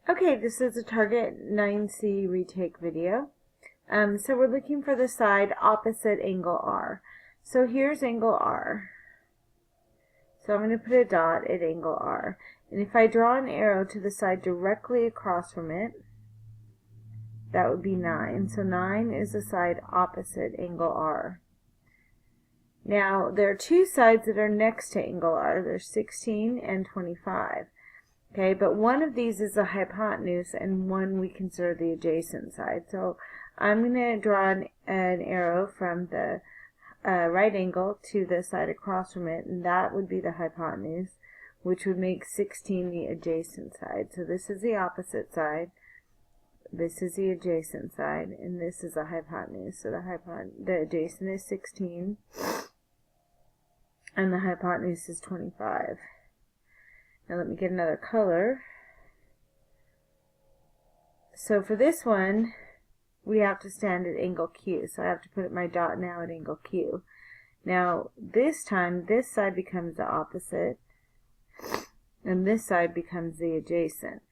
Okay, this is a Target 9C retake video. So we're looking for the side opposite angle R. So here's angle R. So I'm going to put a dot at angle R. And if I draw an arrow to the side directly across from it, that would be 9. So 9 is the side opposite angle R. Now, there are two sides that are next to angle R. There's 16 and 25. Okay, but one of these is a hypotenuse and one we consider the adjacent side. So I'm going to draw an arrow from the right angle to the side across from it, and that would be the hypotenuse, which would make 16 the adjacent side. So this is the opposite side, this is the adjacent side, and this is a hypotenuse. So the adjacent is 16, and the hypotenuse is 25. Now let me get another color. So for this one, we have to stand at angle Q. So I have to put my dot now at angle Q. Now this time, this side becomes the opposite, and this side becomes the adjacent.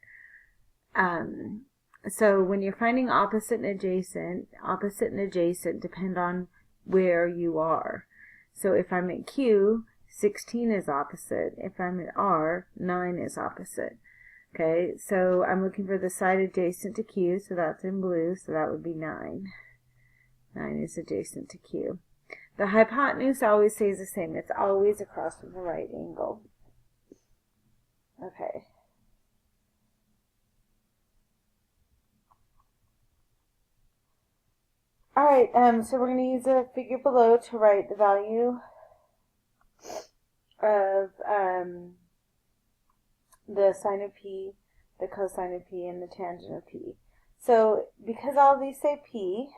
So when you're finding opposite and adjacent depend on where you are. So if I'm at Q, 16 is opposite. If I'm at R, 9 is opposite. Okay, so I'm looking for the side adjacent to Q, so that's in blue, so that would be 9. 9 is adjacent to Q. The hypotenuse always stays the same. It's always across from the right angle. Okay. Alright, so we're going to use a figure below to write the value of the sine of P, the cosine of P, and the tangent of P. So because all of these say P,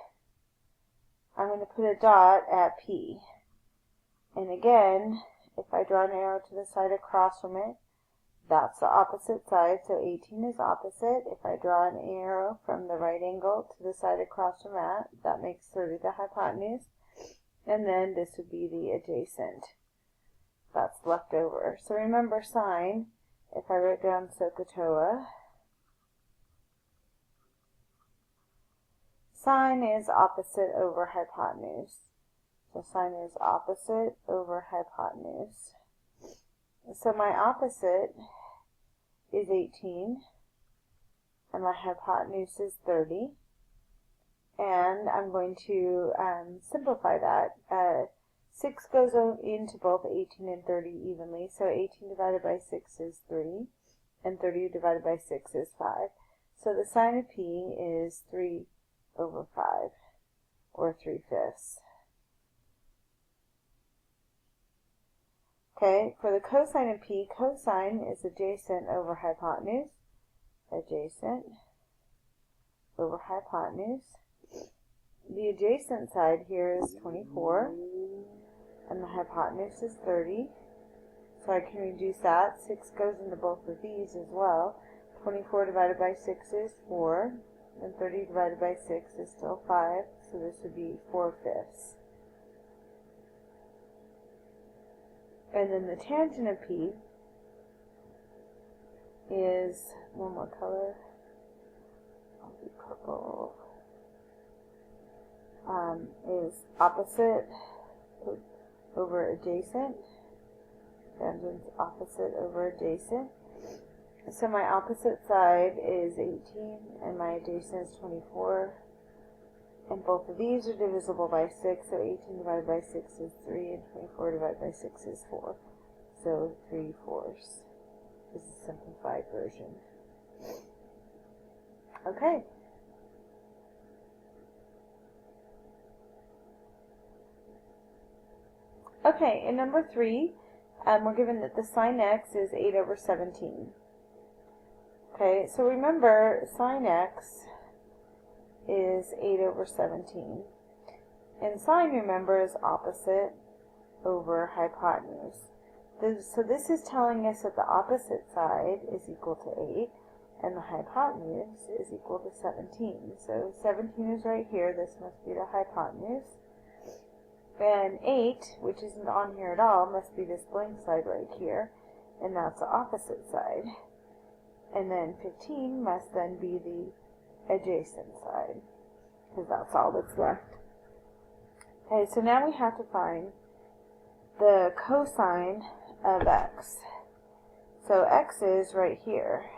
I'm going to put a dot at P. And again, if I draw an arrow to the side across from it, that's the opposite side, so 18 is opposite. If I draw an arrow from the right angle to the side across from that, that makes 30 the hypotenuse. And then this would be the adjacent. That's left over. So remember sine, if I write down SOHCAHTOA, sine is opposite over hypotenuse. So sine is opposite over hypotenuse. So my opposite is 18, and my hypotenuse is 30. And I'm going to simplify that. 6 goes into both 18 and 30 evenly, so 18 divided by 6 is 3, and 30 divided by 6 is 5. So the sine of P is 3 over 5, or 3/5. Okay, for the cosine of P, cosine is adjacent over hypotenuse, adjacent over hypotenuse. The adjacent side here is 24, and the hypotenuse is 30. So I can reduce that. 6 goes into both of these as well. 24 divided by 6 is 4, and 30 divided by 6 is still 5, so this would be 4/5. And then the tangent of P is, one more color, I'll do purple, is opposite over adjacent. Tangent's opposite over adjacent. So my opposite side is 18 and my adjacent is 24. And both of these are divisible by 6, so 18 divided by 6 is 3, and 24 divided by 6 is 4. So 3/4 is a simplified version. Okay. Okay, in number 3, we're given that the sine x is 8 over 17. Okay, so remember, sine x is 8 over 17. And sine, remember, is opposite over hypotenuse. So this is telling us that the opposite side is equal to 8, and the hypotenuse is equal to 17. So 17 is right here. This must be the hypotenuse. And 8, which isn't on here at all, must be this blank side right here, and that's the opposite side. And then 15 must then be the adjacent side, because that's all that's left. Okay, so now we have to find the cosine of x. So x is right here,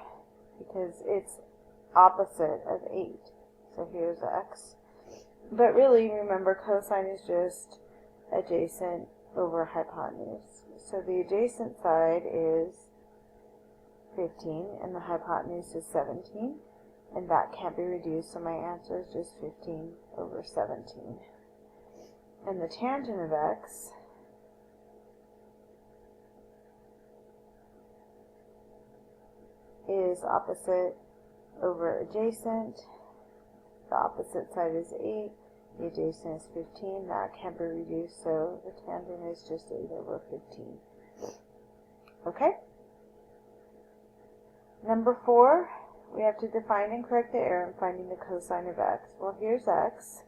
because it's opposite of 8. So here's x. But really, remember, cosine is just adjacent over hypotenuse. So the adjacent side is 15, and the hypotenuse is 17. And that can't be reduced, so my answer is just 15 over 17. And the tangent of x is opposite over adjacent. The opposite side is 8. The adjacent is 15. That can't be reduced, so the tangent is just 8 over 15. Okay? Number 4, we have to define and correct the error in finding the cosine of x. Well, here's x.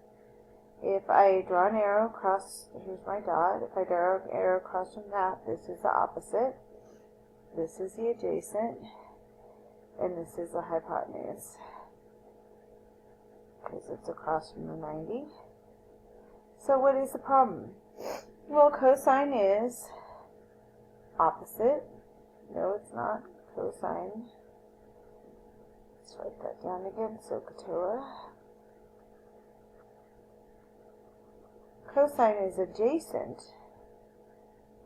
If I draw an arrow across, here's my dot. If I draw an arrow across from that, this is the opposite. This is the adjacent. And this is the hypotenuse, because it's across from the 90. So what is the problem? Well, cosine is opposite. No, it's not. Cosine. Let's write that down again. SOHCAHTOA. Cosine is adjacent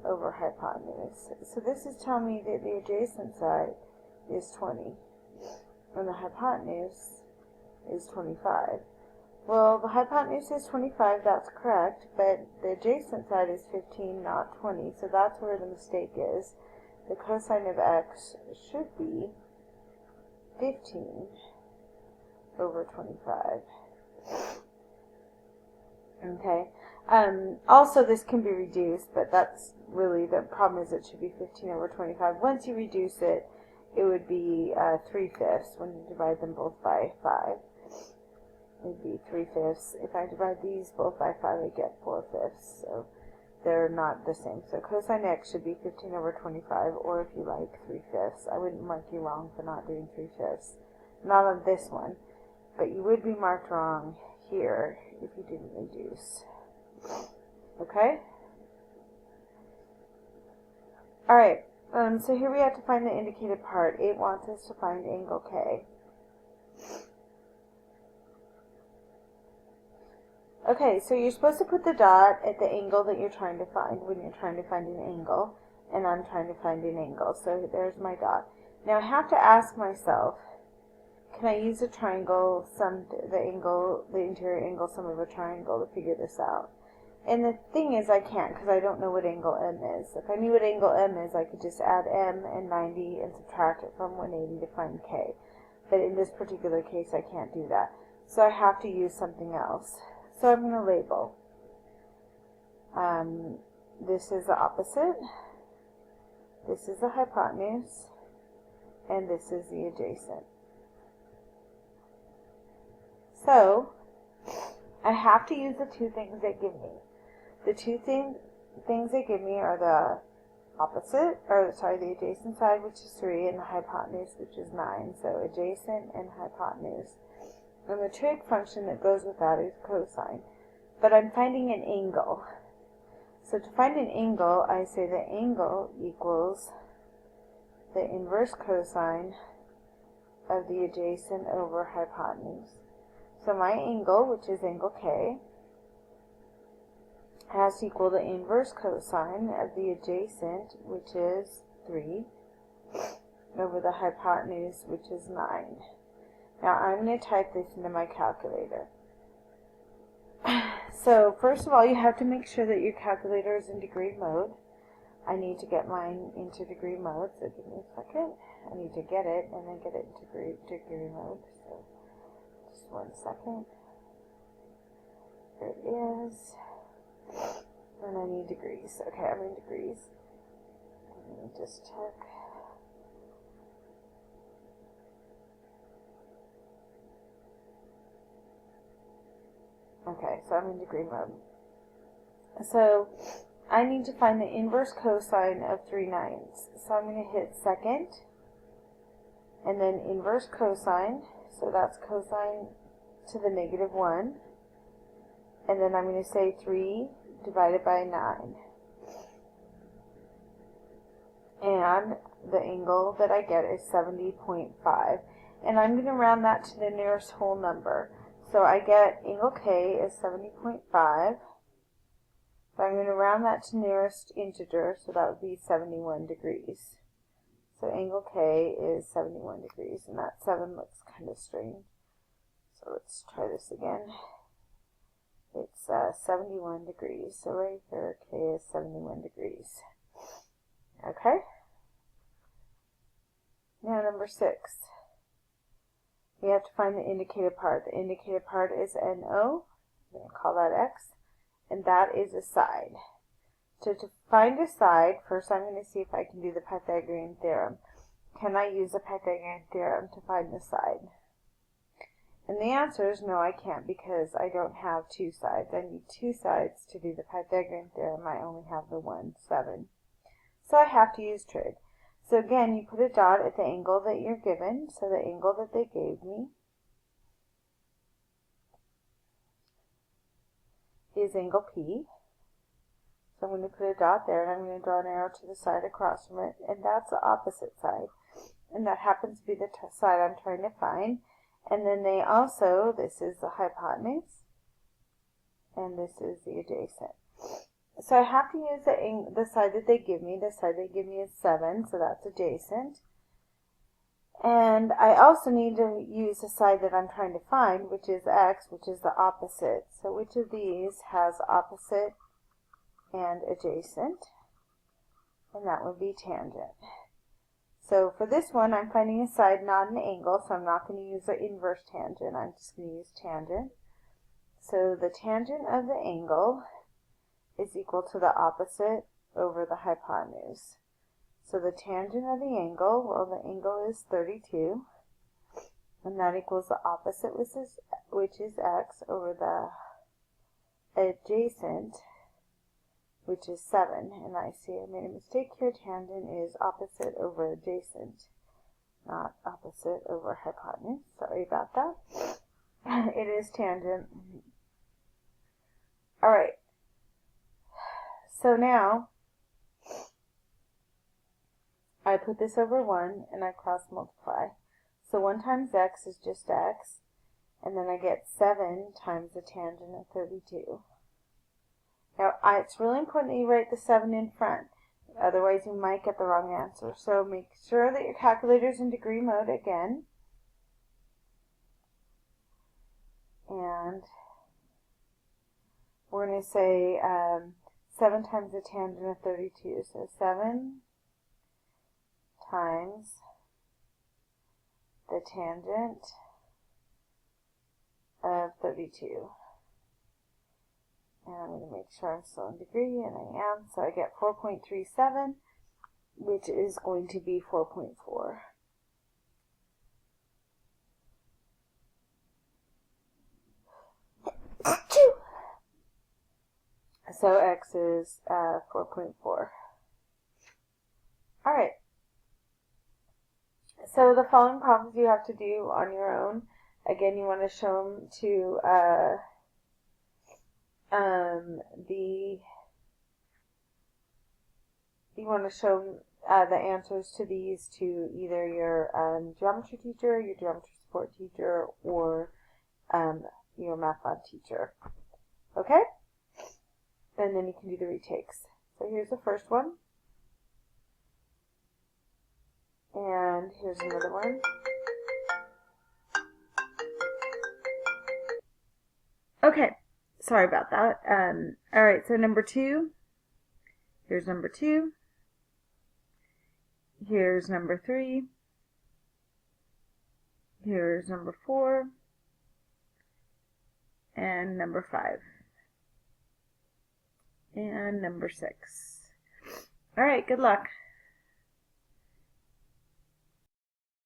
over hypotenuse. So this is telling me that the adjacent side is 20, and the hypotenuse is 25. Well, the hypotenuse is 25, that's correct, but the adjacent side is 15, not 20, so that's where the mistake is. The cosine of x should be 15 over 25. Okay. Also, this can be reduced, but that's really the problem, is it should be 15 over 25. Once you reduce it, it would be 3/5 when you divide them both by 5. It would be 3/5. If I divide these both by 5, I get 4/5. So they're not the same. So cosine x should be 15 over 25, or if you like, 3/5. I wouldn't mark you wrong for not doing 3/5. Not on this one, but you would be marked wrong here if you didn't reduce. Okay? Alright. So here we have to find the indicated part. It wants us to find angle K. Okay, so you're supposed to put the dot at the angle that you're trying to find when you're trying to find an angle, and I'm trying to find an angle. So there's my dot. Now I have to ask myself, can I use a triangle, the interior angle sum of a triangle to figure this out? And the thing is, I can't, because I don't know what angle M is. If I knew what angle M is, I could just add M and 90 and subtract it from 180 to find K. But in this particular case, I can't do that. So I have to use something else. So I'm going to label. This is the opposite. This is the hypotenuse. And this is the adjacent. So I have to use the two things they give me. The two things they give me are the the adjacent side, which is 3, and the hypotenuse, which is 9. So adjacent and hypotenuse. And the trig function that goes with that is cosine. But I'm finding an angle. So to find an angle, I say the angle equals the inverse cosine of the adjacent over hypotenuse. So my angle, which is angle K, has to equal the inverse cosine of the adjacent, which is 3, over the hypotenuse, which is 9. Now I'm going to type this into my calculator. So first of all, you have to make sure that your calculator is in degree mode. I need to get mine into degree mode, so give me a second. I need to get it and then get it into degree mode. So just 1 second. There it is. And I need degrees. Okay, I'm in degrees. Let me just check. Okay, so I'm in degree mode. So I need to find the inverse cosine of 3/9. So I'm going to hit second and then inverse cosine, so that's cosine to the -1, and then I'm going to say 3 divided by 9. And the angle that I get is 70.5. And I'm going to round that to the nearest whole number. So I get angle K is 70.5. But I'm going to round that to nearest integer, so that would be 71 degrees. So angle K is 71 degrees, and that 7 looks kind of strange. So let's try this again. It's 71 degrees. So right here, K is 71 degrees. Okay. Now number 6. We have to find the indicated part. The indicated part is NO. I'm going to call that X. And that is a side. So to find a side, first I'm going to see if I can do the Pythagorean theorem. Can I use the Pythagorean theorem to find the side? And the answer is no, I can't, because I don't have 2 sides. I need 2 sides to do the Pythagorean theorem. I only have the 1, 7. So I have to use trig. So again, you put a dot at the angle that you're given, so the angle that they gave me is angle P. So I'm going to put a dot there, and I'm going to draw an arrow to the side across from it, and that's the opposite side. And that happens to be the side I'm trying to find. And then they also, this is the hypotenuse, and this is the adjacent. So I have to use the side that they give me. The side they give me is 7, so that's adjacent. And I also need to use the side that I'm trying to find, which is X, which is the opposite. So which of these has opposite and adjacent? And that would be tangent. So for this one, I'm finding a side, not an angle, so I'm not going to use the inverse tangent. I'm just going to use tangent. So the tangent of the angle is equal to the opposite over the hypotenuse. So the tangent of the angle, well, the angle is 32, and that equals the opposite, which is X, over the adjacent, which is 7. And I see I made a mistake here. Tangent is opposite over adjacent, not opposite over hypotenuse. Sorry about that. It is tangent. All right. So now, I put this over 1, and I cross multiply. So 1 times X is just X, and then I get 7 times the tangent of 32. Now, it's really important that you write the 7 in front, otherwise you might get the wrong answer. So make sure that your calculator's in degree mode again. And we're going to say 7 times the tangent of 32. So 7 times the tangent of 32. And I'm going to make sure I'm still in degree, and I am. So I get 4.37, which is going to be 4.4. So X is 4.4. Alright. So the following problems you have to do on your own. Again, you want to show them to the answers to these to either your geometry teacher, your geometry support teacher, or your math lab teacher. Okay? And then you can do the retakes. So here's the first one. And here's another one. Okay. Sorry about that. Alright, so number 2. Here's number 2. Here's number 3. Here's number 4. And number 5. And number 6. Alright, good luck.